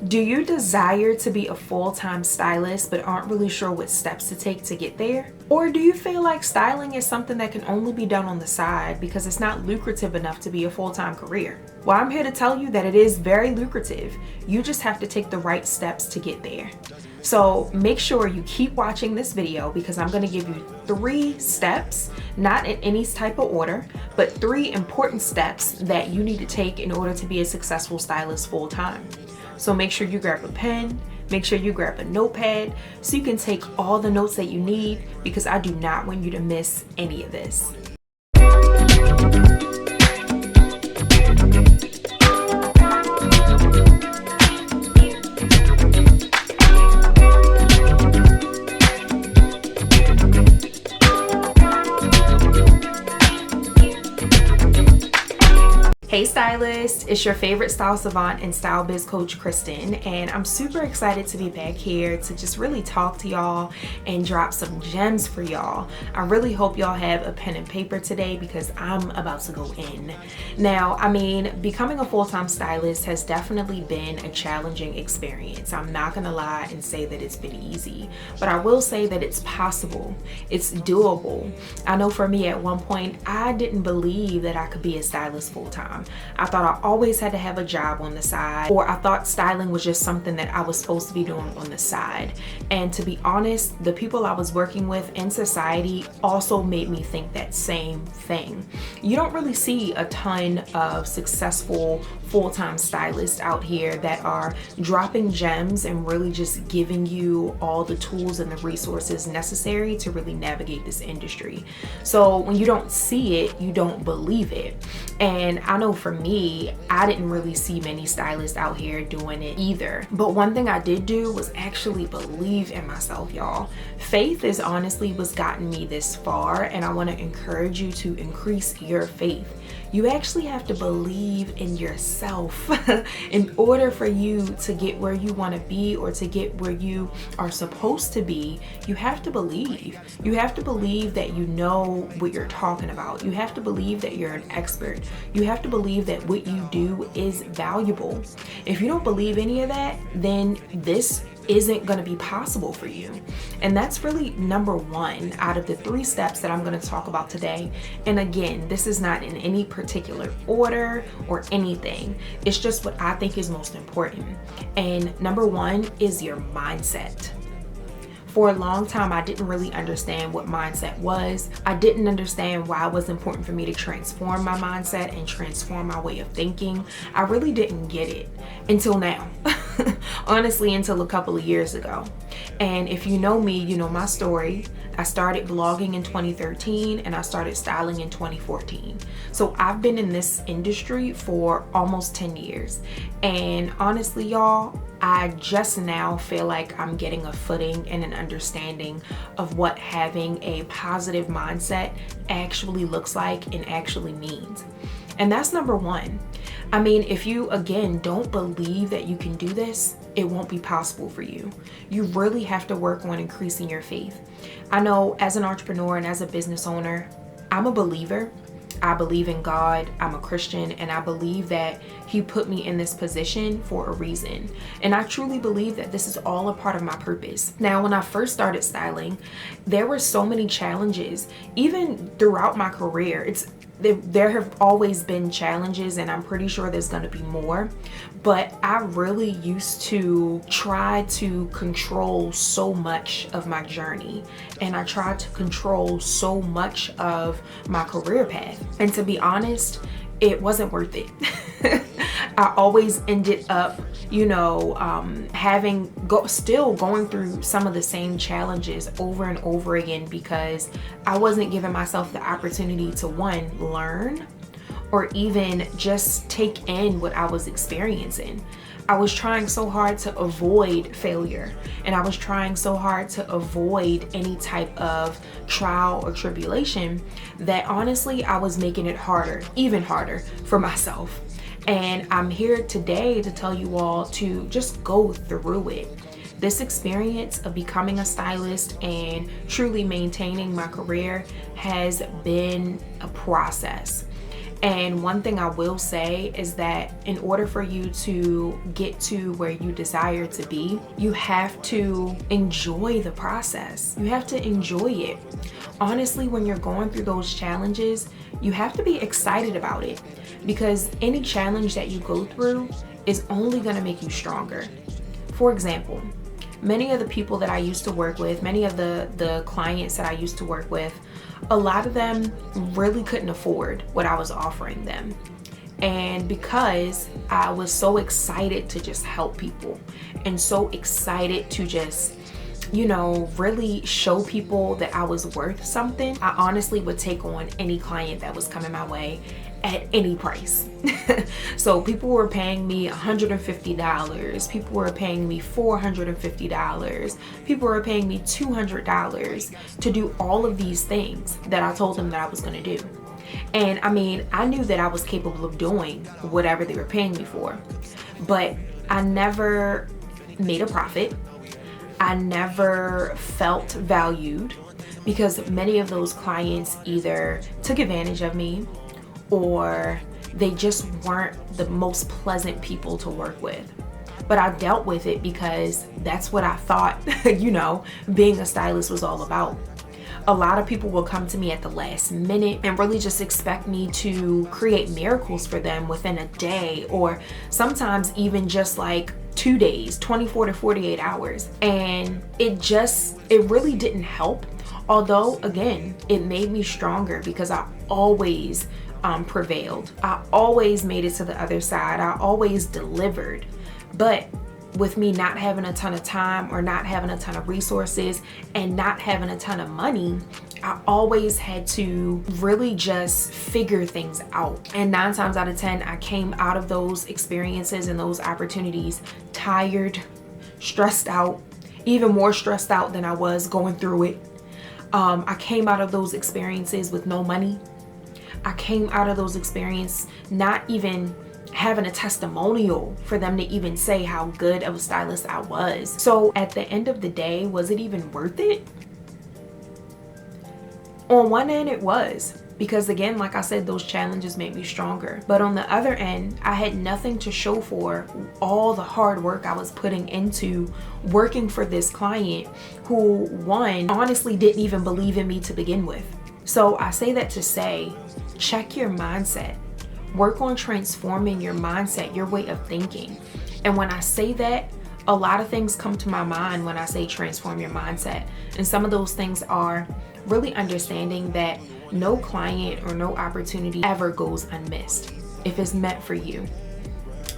Do you desire to be a full-time stylist but aren't really sure what steps to take to get there? Or do you feel like styling is something that can only be done on the side because it's not lucrative enough to be a full-time career? Well, I'm here to tell you that it is very lucrative. You just have to take the right steps to get there. So make sure you keep watching this video because I'm going to give you 3 steps, not in any type of order, but 3 important steps that you need to take in order to be a successful stylist full-time. So make sure you grab a pen, make sure you grab a notepad so you can take all the notes that you need, because I do not want you to miss any of this. Hey stylists, it's your favorite style savant and style biz coach Kristen, and I'm super excited to be back here to just really talk to y'all and drop some gems for y'all. I really hope y'all have a pen and paper today because I'm about to go in. Now, I mean, becoming a full-time stylist has definitely been a challenging experience. I'm not gonna lie and say that it's been easy, but I will say that it's possible. It's doable. I know for me at one point, I didn't believe that I could be a stylist full-time. I thought I always had to have a job on the side, or I thought styling was just something that I was supposed to be doing on the side. And to be honest, the people I was working with in society also made me think that same thing. You don't really see a ton of successful full-time stylists out here that are dropping gems and really just giving you all the tools and the resources necessary to really navigate this industry. So when you don't see it, you don't believe it. And I know for me, I didn't really see many stylists out here doing it either. But one thing I did do was actually believe in myself, y'all. Faith is honestly what's gotten me this far, and I want to encourage you to increase your faith. You actually have to believe in yourself in order for you to get where you want to be, or to get where you are supposed to be. You have to believe. You have to believe that you know what you're talking about. You have to believe that you're an expert. You have to believe that what you do is valuable. If you don't believe any of that, then this isn't going to be possible for you. And that's really number 1 out of the 3 steps that I'm going to talk about today. And again, this is not in any particular order or anything. It's just what I think is most important. And number 1 is your mindset. For a long time, I didn't really understand what mindset was. I didn't understand why it was important for me to transform my mindset and transform my way of thinking. I really didn't get it until now. Honestly, until a couple of years ago. And if you know me, you know my story. I started blogging in 2013 and I started styling in 2014. So I've been in this industry for almost 10 years. And honestly, y'all, I just now feel like I'm getting a footing and an understanding of what having a positive mindset actually looks like and actually means. And that's number 1. I mean, if you, again, don't believe that you can do this, it won't be possible for you. You really have to work on increasing your faith. I know as an entrepreneur and as a business owner, I'm a believer. I believe in God, I'm a Christian, and I believe that He put me in this position for a reason. And I truly believe that this is all a part of my purpose. Now, when I first started styling, there were so many challenges, even throughout my career. There have always been challenges, and I'm pretty sure there's going to be more. But I really used to try to control so much of my journey, and I tried to control so much of my career path. And to be honest, it wasn't worth it. I always ended up, still going through some of the same challenges over and over again, because I wasn't giving myself the opportunity to, 1, learn, or even just take in what I was experiencing. I was trying so hard to avoid failure, and I was trying so hard to avoid any type of trial or tribulation that honestly I was making it harder, even harder for myself. And I'm here today to tell you all to just go through it. This experience of becoming a stylist and truly maintaining my career has been a process. And one thing I will say is that in order for you to get to where you desire to be, you have to enjoy the process. You have to enjoy it. Honestly, when you're going through those challenges, you have to be excited about it, because any challenge that you go through is only going to make you stronger. For example, many of the people that I used to work with, many of the clients that I used to work with, a lot of them really couldn't afford what I was offering them. And because I was so excited to just help people and so excited to just, really show people that I was worth something, I honestly would take on any client that was coming my way at any price. So people were paying me $150, people were paying me $450, people were paying me $200 to do all of these things that I told them that I was going to do. And I mean, I knew that I was capable of doing whatever they were paying me for, but I never made a profit. I never felt valued, because many of those clients either took advantage of me or they just weren't the most pleasant people to work with. But I dealt with it because that's what I thought, being a stylist was all about. A lot of people will come to me at the last minute and really just expect me to create miracles for them within a day, or sometimes even just like 2 days, 24 to 48 hours. And it really didn't help. Although, again, it made me stronger because I always prevailed. I always made it to the other side. I always delivered. But with me not having a ton of time, or not having a ton of resources, and not having a ton of money, I always had to really just figure things out. And 9 times out of 10, I came out of those experiences and those opportunities tired, stressed out, even more stressed out than I was going through it. I came out of those experiences with no money. I came out of those experiences not even having a testimonial for them to even say how good of a stylist I was. So at the end of the day, was it even worth it? On one end, it was, because again, like I said, those challenges made me stronger. But on the other end, I had nothing to show for all the hard work I was putting into working for this client who, one, honestly didn't even believe in me to begin with. So I say that to say, check your mindset. Work on transforming your mindset, your way of thinking. And when I say that, a lot of things come to my mind when I say transform your mindset. And some of those things are really understanding that no client or no opportunity ever goes unmissed if it's meant for you.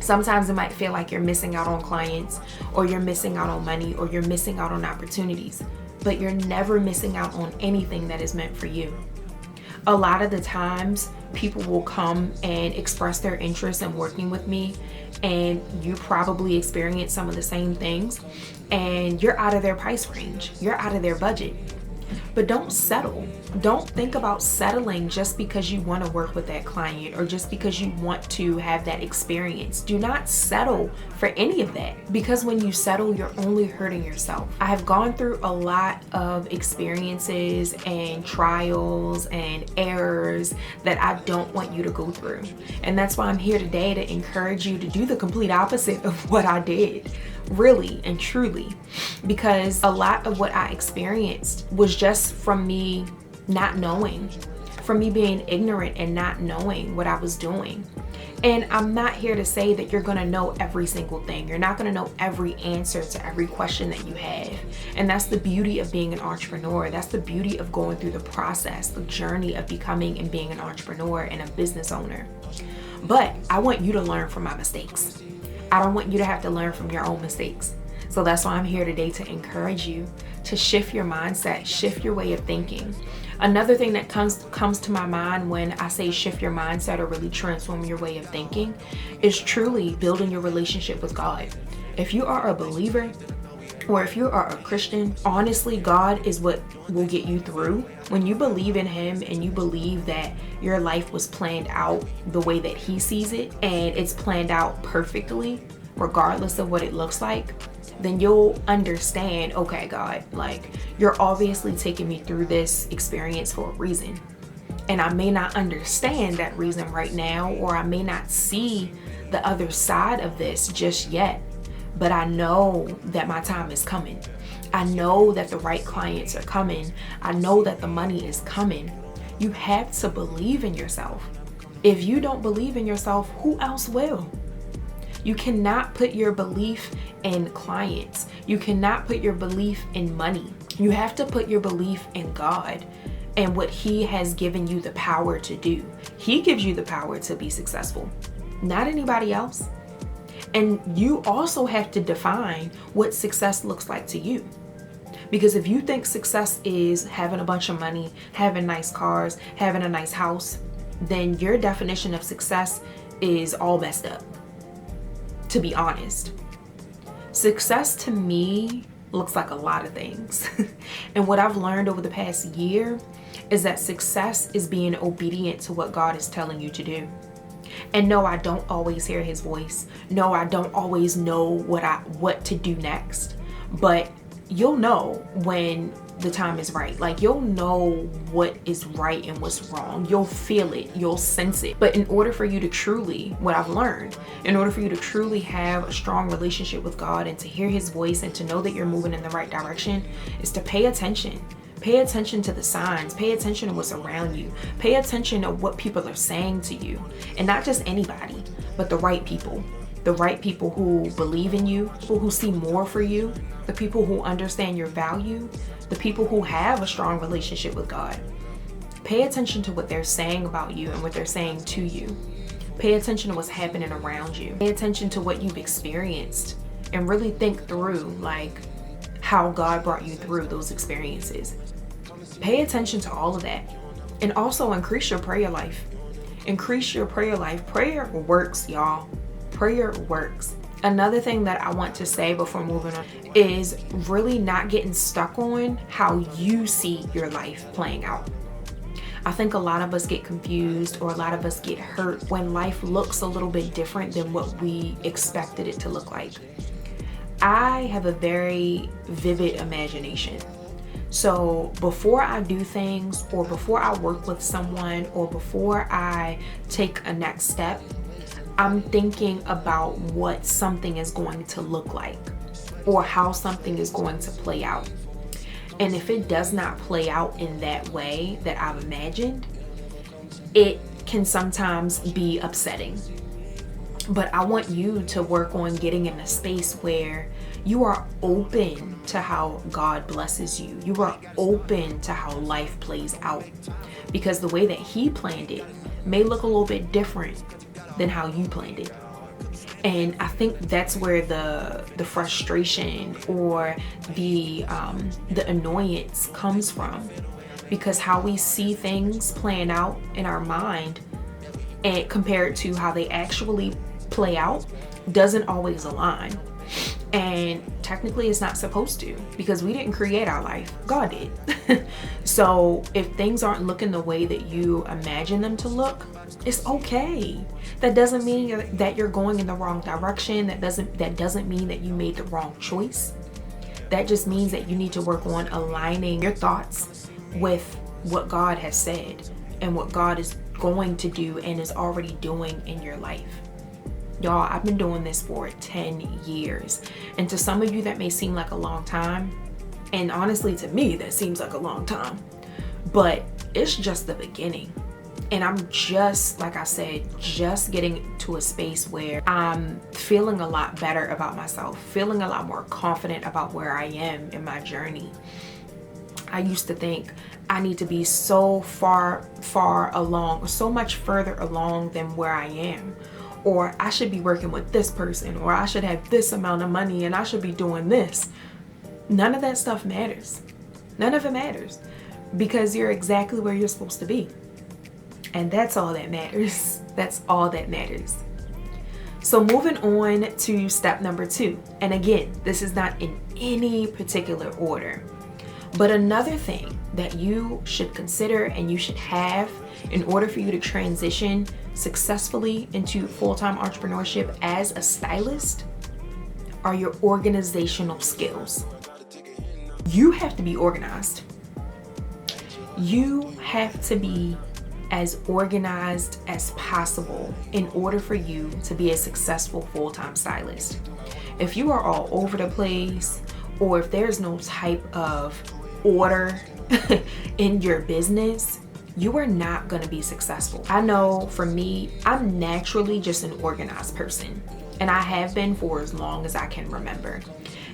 Sometimes it might feel like you're missing out on clients, or you're missing out on money, or you're missing out on opportunities, but you're never missing out on anything that is meant for you. A lot of the times, people will come and express their interest in working with me, and you probably experience some of the same things, and you're out of their price range, you're out of their budget. But don't settle. Don't think about settling just because you want to work with that client, or just because you want to have that experience. Do not settle for any of that, because when you settle, you're only hurting yourself. I have gone through a lot of experiences and trials and errors that I don't want you to go through. And that's why I'm here today, to encourage you to do the complete opposite of what I did. Really and truly, because a lot of what I experienced was just from me not knowing, from me being ignorant and not knowing what I was doing. And I'm not here to say that you're going to know every single thing. You're not going to know every answer to every question that you have. And that's the beauty of being an entrepreneur. That's the beauty of going through the process, the journey of becoming and being an entrepreneur and a business owner. But I want you to learn from my mistakes. I don't want you to have to learn from your own mistakes. So that's why I'm here today, to encourage you to shift your mindset, shift your way of thinking. Another thing that comes to my mind when I say shift your mindset or really transform your way of thinking is truly building your relationship with God. If you are a believer, or if you are a Christian, honestly, God is what will get you through. When you believe in Him and you believe that your life was planned out the way that He sees it, and it's planned out perfectly, regardless of what it looks like, then you'll understand, okay, God, like, you're obviously taking me through this experience for a reason. And I may not understand that reason right now, or I may not see the other side of this just yet, but I know that my time is coming. I know that the right clients are coming. I know that the money is coming. You have to believe in yourself. If you don't believe in yourself, who else will? You cannot put your belief in clients. You cannot put your belief in money. You have to put your belief in God and what He has given you the power to do. He gives you the power to be successful, not anybody else. And you also have to define what success looks like to you. Because if you think success is having a bunch of money, having nice cars, having a nice house, then your definition of success is all messed up, to be honest. Success to me looks like a lot of things. And what I've learned over the past year is that success is being obedient to what God is telling you to do. And no, I don't always hear His voice. No, I don't always know what to do next. But you'll know when the time is right. Like, you'll know what is right and what's wrong. You'll feel it, you'll sense it. But in order for you to truly, what I've learned, in order for you to truly have a strong relationship with God and to hear His voice and to know that you're moving in the right direction, is to pay attention. Pay attention to the signs. Pay attention to what's around you. Pay attention to what people are saying to you. And not just anybody, but the right people. The right people who believe in you, people who see more for you, the people who understand your value, the people who have a strong relationship with God. Pay attention to what they're saying about you and what they're saying to you. Pay attention to what's happening around you. Pay attention to what you've experienced and really think through, like, how God brought you through those experiences. Pay attention to all of that. And also increase your prayer life. Increase your prayer life. Prayer works, y'all. Prayer works. Another thing that I want to say before moving on is really not getting stuck on how you see your life playing out. I think a lot of us get confused, or a lot of us get hurt when life looks a little bit different than what we expected it to look like. I have a very vivid imagination. So before I do things, or before I work with someone, or before I take a next step, I'm thinking about what something is going to look like, or how something is going to play out. And if it does not play out in that way that I've imagined, it can sometimes be upsetting. But I want you to work on getting in a space where you are open to how God blesses you. You are open to how life plays out. Because the way that He planned it may look a little bit different than how you planned it. And I think that's where the frustration or the annoyance comes from, because how we see things playing out in our mind and compared to how they actually play out doesn't always align. And technically it's not supposed to, because we didn't create our life, God did. So if things aren't looking the way that you imagine them to look, it's okay. That doesn't mean that you're going in the wrong direction. That doesn't mean that you made the wrong choice. That just means that you need to work on aligning your thoughts with what God has said and what God is going to do and is already doing in your life. Y'all, I've been doing this for 10 years. And to some of you that may seem like a long time, and honestly to me that seems like a long time, but it's just the beginning. And I'm just, like I said, just getting to a space where I'm feeling a lot better about myself, feeling a lot more confident about where I am in my journey. I used to think I need to be so far along, so much further along than where I am. Or I should be working with this person, or I should have this amount of money, and I should be doing this. None of that stuff matters. None of it matters, because you're exactly where you're supposed to be. And that's all that matters. That's all that matters. So moving on to step number 2. And again, this is not in any particular order, but another thing that you should consider and you should have in order for you to transition successfully into full-time entrepreneurship as a stylist are your organizational skills. You have to be organized. You have to be as organized as possible in order for you to be a successful full-time stylist. If you are all over the place, or if there's no type of order in your business, you are not going to be successful. I know for me, I'm naturally just an organized person, and I have been for as long as I can remember.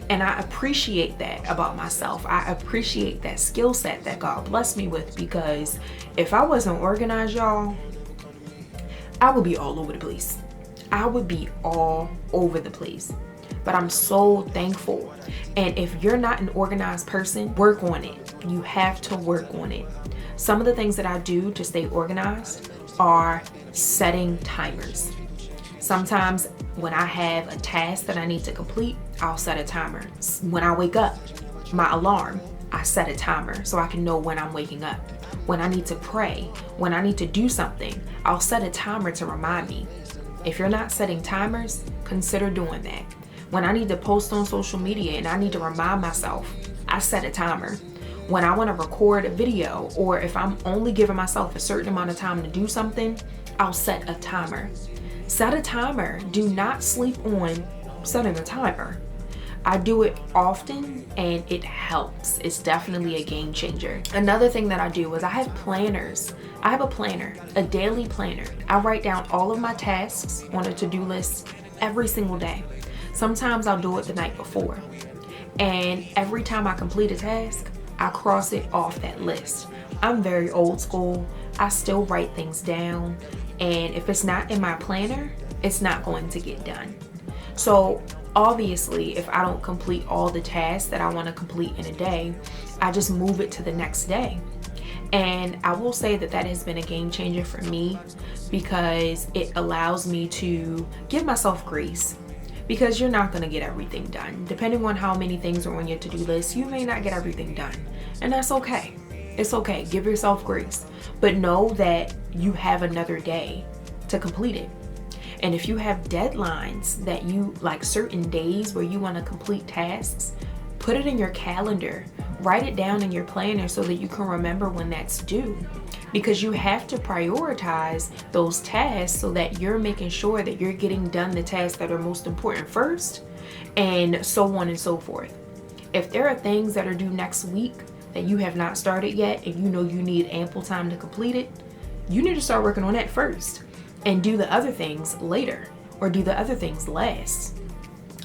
And I appreciate that about myself. I appreciate that skill set that God blessed me with, because if I wasn't organized, y'all, I would be all over the place. I would be all over the place. But I'm so thankful. And if you're not an organized person, work on it. You have to work on it. Some of the things that I do to stay organized are setting timers. Sometimes when I have a task that I need to complete, I'll set a timer. When I wake up, my alarm, I set a timer so I can know when I'm waking up. When I need to pray, when I need to do something, I'll set a timer to remind me. If you're not setting timers, consider doing that. When I need to post on social media and I need to remind myself, I set a timer. When I want to record a video, or if I'm only giving myself a certain amount of time to do something, I'll set a timer. Set a timer. Do not sleep on setting a timer. I do it often and it helps. It's definitely a game changer. Another thing that I do is I have planners. I have a planner, a daily planner. I write down all of my tasks on a to-do list every single day. Sometimes I'll do it the night before. And every time I complete a task, I cross it off that list. I'm very old school. I still write things down. And if it's not in my planner, it's not going to get done. So obviously, if I don't complete all the tasks that I want to complete in a day, I just move it to the next day. And I will say that that has been a game changer for me, because it allows me to give myself grace. Because you're not going to get everything done. Depending on how many things are on your to-do list, you may not get everything done. And that's okay. It's okay. Give yourself grace. But know that you have another day to complete it. And if you have deadlines that you like, certain days where you want to complete tasks, put it in your calendar. Write it down in your planner so that you can remember when that's due. Because you have to prioritize those tasks so that you're making sure that you're getting done the tasks that are most important first, and so on and so forth. If there are things that are due next week that you have not started yet and you know you need ample time to complete it, you need to start working on that first and do the other things later, or do the other things last.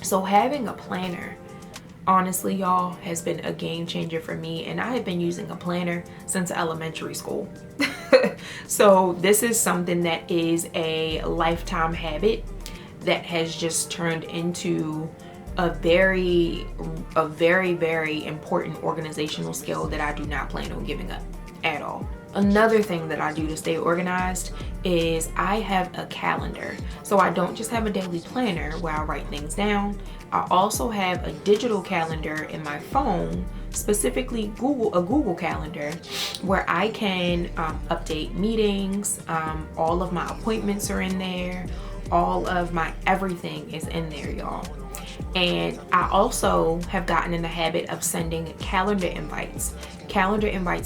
So having a planner, honestly, y'all, has been a game changer for me, and I have been using a planner since elementary school. So this is something that is a lifetime habit that has just turned into a very important organizational skill that I do not plan on giving up at all. Another thing that I do to stay organized is I have a calendar. So I don't just have a daily planner where I write things down. I also have a digital calendar in my phone, specifically a Google Calendar, where I can update meetings. All of my appointments are in there. All of my everything is in there, y'all. And I also have gotten in the habit of sending calendar invites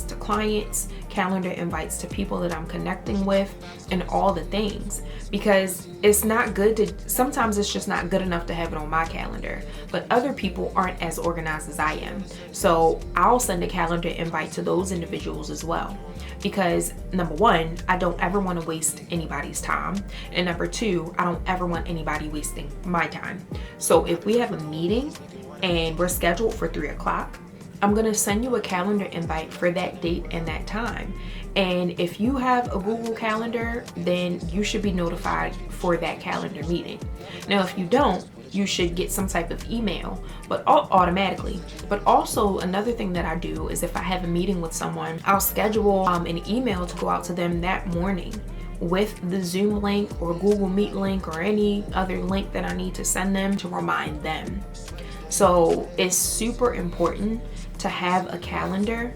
to clients, calendar invites to people that I'm connecting with, and all the things. Because it's not good to, sometimes it's just not good enough to have it on my calendar, but other people aren't as organized as I am. So I'll send a calendar invite to those individuals as well. Because number one, I don't ever want to waste anybody's time. And number two, I don't ever want anybody wasting my time. So if we have a meeting and we're scheduled for 3 o'clock, I'm going to send you a calendar invite for that date and that time. And if you have a Google Calendar, then you should be notified for that calendar meeting. Now, if you don't, you should get some type of email, but automatically. But also another thing that I do is if I have a meeting with someone, I'll schedule an email to go out to them that morning with the Zoom link or Google Meet link or any other link that I need to send them to remind them. So it's super important to have a calendar.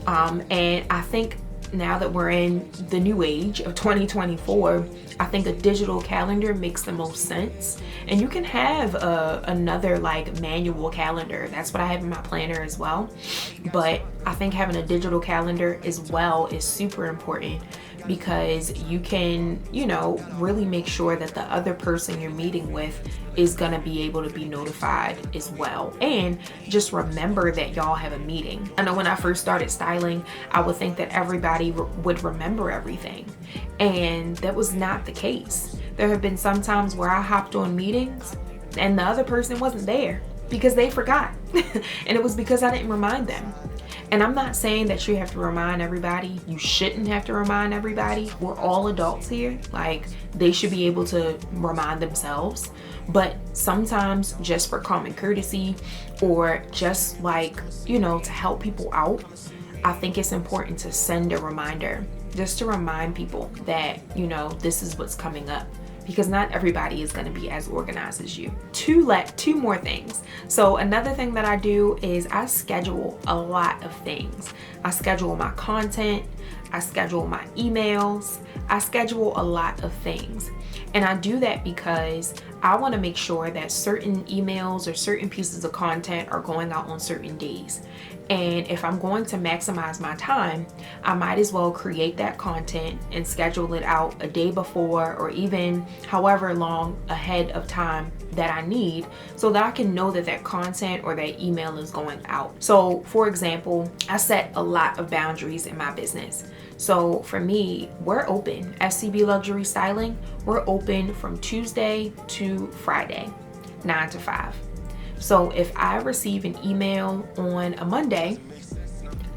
And I think now that we're in the new age of 2024, I think a digital calendar makes the most sense. And you can have another like manual calendar. That's what I have in my planner as well. But I think having a digital calendar as well is super important, because you can, really make sure that the other person you're meeting with is gonna be able to be notified as well. And just remember that y'all have a meeting. I know when I first started styling, I would think that everybody would remember everything, and that was not the case. There have been some times where I hopped on meetings and the other person wasn't there because they forgot. And it was because I didn't remind them. And I'm not saying that you have to remind everybody. You shouldn't have to remind everybody. We're all adults here. Like, they should be able to remind themselves. But sometimes, just for common courtesy, or just to help people out, I think it's important to send a reminder, just to remind people that, this is what's coming up. Because not everybody is going to be as organized as you. Two more things. So another thing that I do is I schedule a lot of things. I schedule my content, I schedule my emails, I schedule a lot of things. And I do that because I want to make sure that certain emails or certain pieces of content are going out on certain days. And if I'm going to maximize my time, I might as well create that content and schedule it out a day before, or even however long ahead of time that I need, so that I can know that that content or that email is going out. So for example, I set a lot of boundaries in my business. So for me, we're open. FCB Luxury Styling, we're open from Tuesday to Friday, 9 to 5. So if I receive an email on a Monday,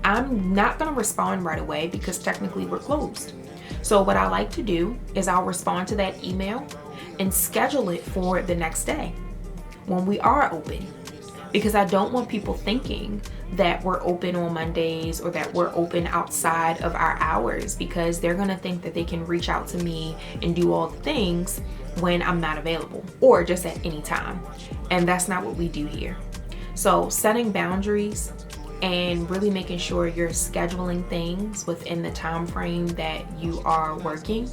I'm not going to respond right away because technically we're closed. So what I like to do is I'll respond to that email and schedule it for the next day when we are open, because I don't want people thinking that we're open on Mondays or that we're open outside of our hours, because they're going to think that they can reach out to me and do all the things when I'm not available, or just at any time. And that's not what we do here. So setting boundaries and really making sure you're scheduling things within the time frame that you are working,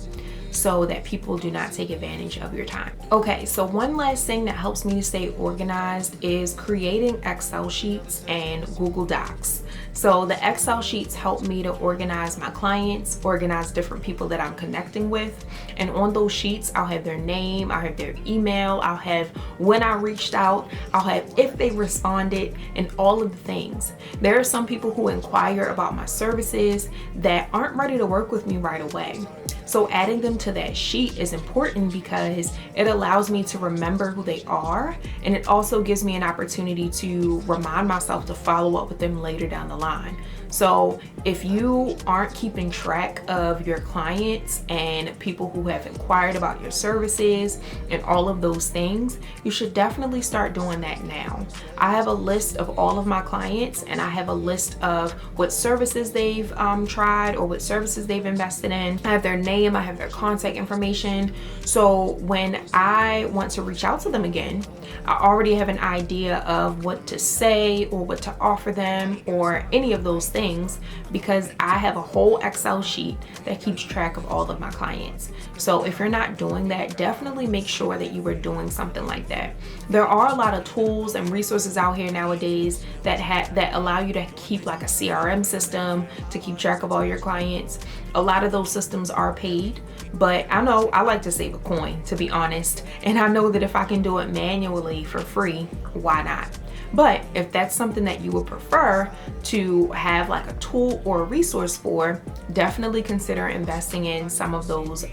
so that people do not take advantage of your time. Okay, so one last thing that helps me to stay organized is creating Excel sheets and Google Docs. So the Excel sheets help me to organize my clients, organize different people that I'm connecting with. And on those sheets, I'll have their name, I'll have their email, I'll have when I reached out, I'll have if they responded, and all of the things. There are some people who inquire about my services that aren't ready to work with me right away. So adding them to that sheet is important because it allows me to remember who they are, and it also gives me an opportunity to remind myself to follow up with them later down the line. So if you aren't keeping track of your clients and people who have inquired about your services and all of those things, you should definitely start doing that now. I have a list of all of my clients, and I have a list of what services they've tried or what services they've invested in. I have their name, I have their contact information. So when I want to reach out to them again, I already have an idea of what to say or what to offer them or any of those things, because I have a whole Excel sheet that keeps track of all of my clients. So if you're not doing that, definitely make sure that you are doing something like that. There are a lot of tools and resources out here nowadays that allow you to keep like a CRM system to keep track of all your clients. A lot of those systems are paid, but I know I like to save a coin, to be honest. And I know that if I can do it manually for free, why not? But if that's something that you would prefer to have like a tool or a resource for, definitely consider investing in some of those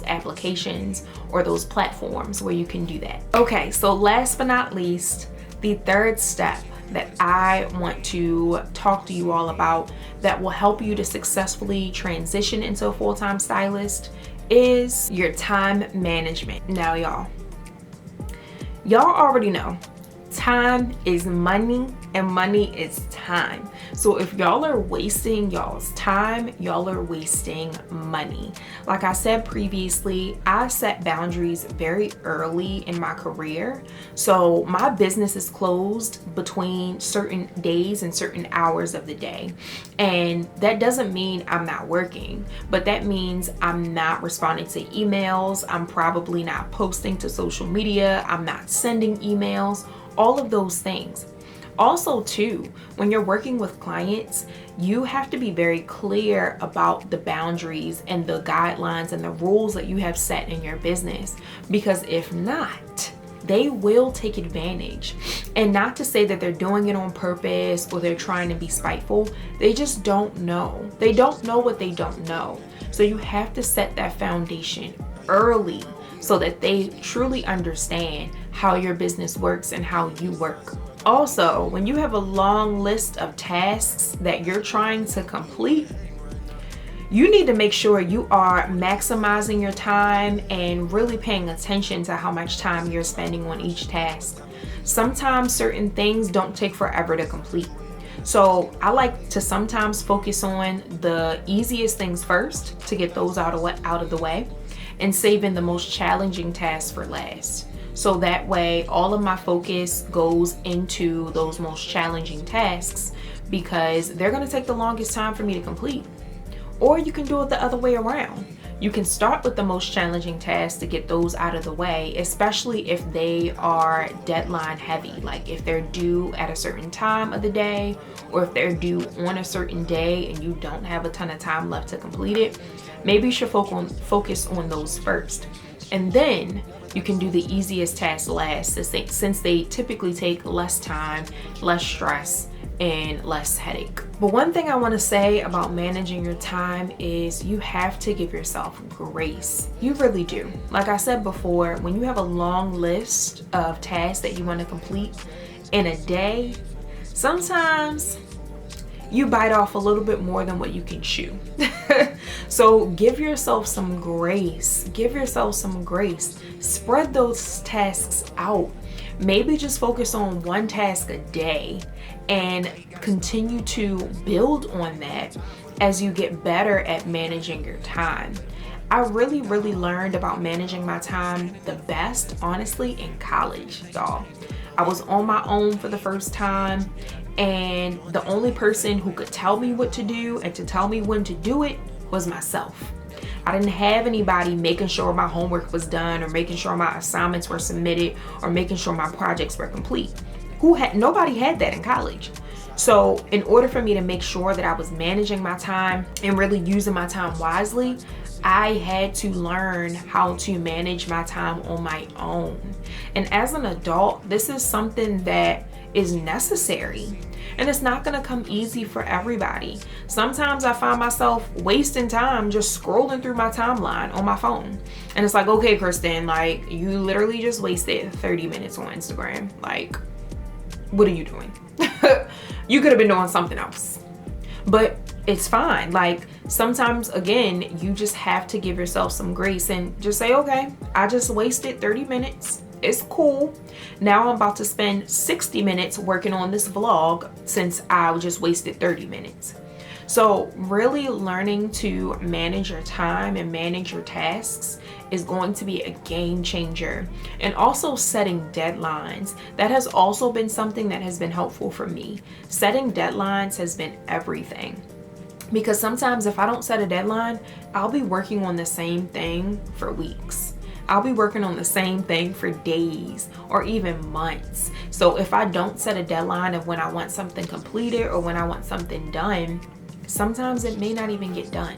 applications or those platforms where you can do that. Okay, so last but not least, the third step that I want to talk to you all about that will help you to successfully transition into a full-time stylist is your time management. Now, y'all already know time is money and money is time. So if y'all are wasting y'all's time, y'all are wasting money. Like I said previously, I set boundaries very early in my career. So my business is closed between certain days and certain hours of the day. And that doesn't mean I'm not working, but that means I'm not responding to emails. I'm probably not posting to social media. I'm not sending emails, all of those things. Also too, when you're working with clients, you have to be very clear about the boundaries and the guidelines and the rules that you have set in your business, because if not, they will take advantage. And not to say that they're doing it on purpose or they're trying to be spiteful. They just don't know. They don't know what they don't know. So you have to set that foundation early so that they truly understand how your business works and how you work. Also, when you have a long list of tasks that you're trying to complete, you need to make sure you are maximizing your time and really paying attention to how much time you're spending on each task. Sometimes certain things don't take forever to complete. So I like to sometimes focus on the easiest things first to get those out of the way, and saving the most challenging tasks for last. So that way all of my focus goes into those most challenging tasks because they're going to take the longest time for me to complete. Or you can do it the other way around. You can start with the most challenging tasks to get those out of the way, especially if they are deadline heavy, like if they're due at a certain time of the day, or if they're due on a certain day and you don't have a ton of time left to complete it. Maybe you should focus on those first. And then you can do the easiest tasks last, since they typically take less time, less stress, and less headache. But one thing I want to say about managing your time is you have to give yourself grace. You really do. Like I said before, when you have a long list of tasks that you want to complete in a day, sometimes you bite off a little bit more than what you can chew. So give yourself some grace. Give yourself some grace. Spread those tasks out. Maybe just focus on one task a day and continue to build on that as you get better at managing your time. I really learned about managing my time the best, honestly, in college, y'all. I was on my own for the first time, and the only person who could tell me what to do and to tell me when to do it was myself. I didn't have anybody making sure my homework was done or making sure my assignments were submitted or making sure my projects were complete. Nobody had that in college. So in order for me to make sure that I was managing my time and really using my time wisely, I had to learn how to manage my time on my own. And as an adult, this is something that is necessary. And it's not gonna come easy for everybody. Sometimes I find myself wasting time just scrolling through my timeline on my phone. And it's like, okay, Kristen, like you literally just wasted 30 minutes on Instagram. Like, what are you doing? You could have been doing something else. But it's fine. Like sometimes, again, you just have to give yourself some grace and just say, okay, I just wasted 30 minutes. It's cool. Now I'm about to spend 60 minutes working on this vlog since I just wasted 30 minutes. So really learning to manage your time and manage your tasks is going to be a game changer. And also setting deadlines. That has also been something that has been helpful for me. Setting deadlines has been everything. Because sometimes if I don't set a deadline, I'll be working on the same thing for weeks. I'll be working on the same thing for days or even months. So if I don't set a deadline of when I want something completed or when I want something done, sometimes it may not even get done.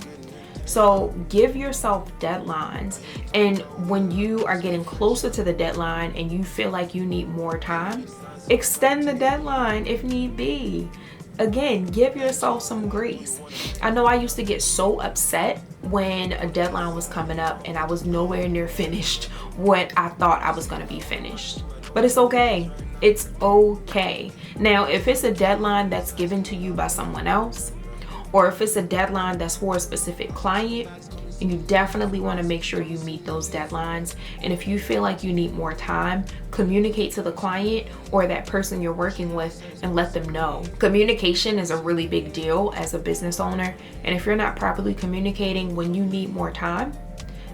So give yourself deadlines. And when you are getting closer to the deadline and you feel like you need more time, extend the deadline if need be. Again, give yourself some grace. I know I used to get so upset when a deadline was coming up and I was nowhere near finished what I thought I was going to be finished. But it's okay. It's okay. Now, if it's a deadline that's given to you by someone else, or if it's a deadline that's for a specific client, and you definitely want to make sure you meet those deadlines. And if you feel like you need more time, communicate to the client or that person you're working with and let them know. Communication is a really big deal as a business owner. And if you're not properly communicating when you need more time,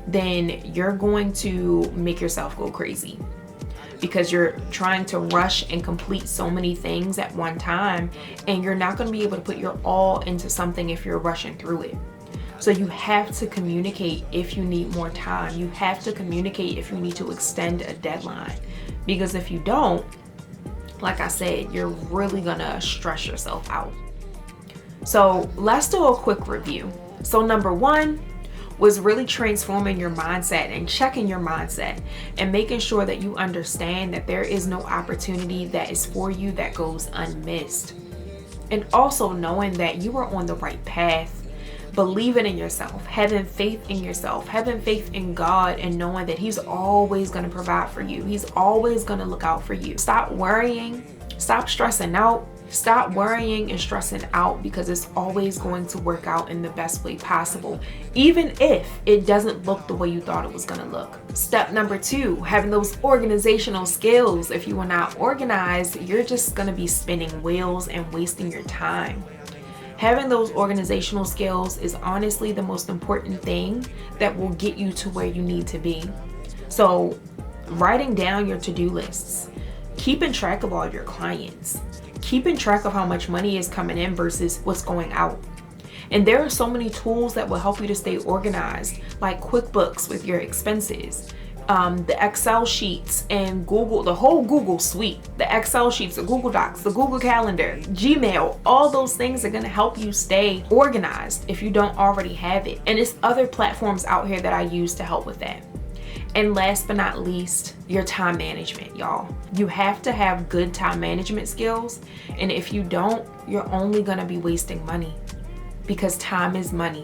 then you're going to make yourself go crazy because you're trying to rush and complete so many things at one time, and you're not going to be able to put your all into something if you're rushing through it. So you have to communicate if you need more time. You have to communicate if you need to extend a deadline. Because if you don't, like I said, you're really gonna stress yourself out. So let's do a quick review. So number one was really transforming your mindset and checking your mindset and making sure that you understand that there is no opportunity that is for you that goes unmissed. And also knowing that you are on the right path, believing in yourself, having faith in yourself, having faith in God, and knowing that He's always going to provide for you. He's always going to look out for you. Stop worrying, stop stressing out. Stop worrying and stressing out, because it's always going to work out in the best way possible, even if it doesn't look the way you thought it was going to look. Step number two, having those organizational skills. If you are not organized, you're just going to be spinning wheels and wasting your time. Having those organizational skills is honestly the most important thing that will get you to where you need to be. So writing down your to-do lists, keeping track of all your clients, keeping track of how much money is coming in versus what's going out. And there are so many tools that will help you to stay organized, like QuickBooks with your expenses, the Excel sheets and Google, the whole Google suite, the Excel sheets, the Google Docs, the Google Calendar, Gmail, all those things are going to help you stay organized if you don't already have it. And it's other platforms out here that I use to help with that. And last but not least, your time management, y'all. You have to have good time management skills. And if you don't, you're only gonna be wasting money, because time is money.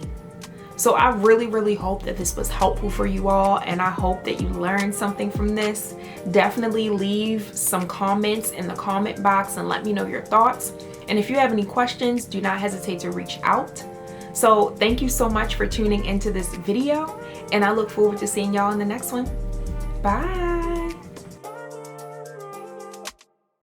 So I really hope that this was helpful for you all, and I hope that you learned something from this. Definitely leave some comments in the comment box and let me know your thoughts. And if you have any questions, do not hesitate to reach out. So thank you so much for tuning into this video, and I look forward to seeing y'all in the next one. Bye.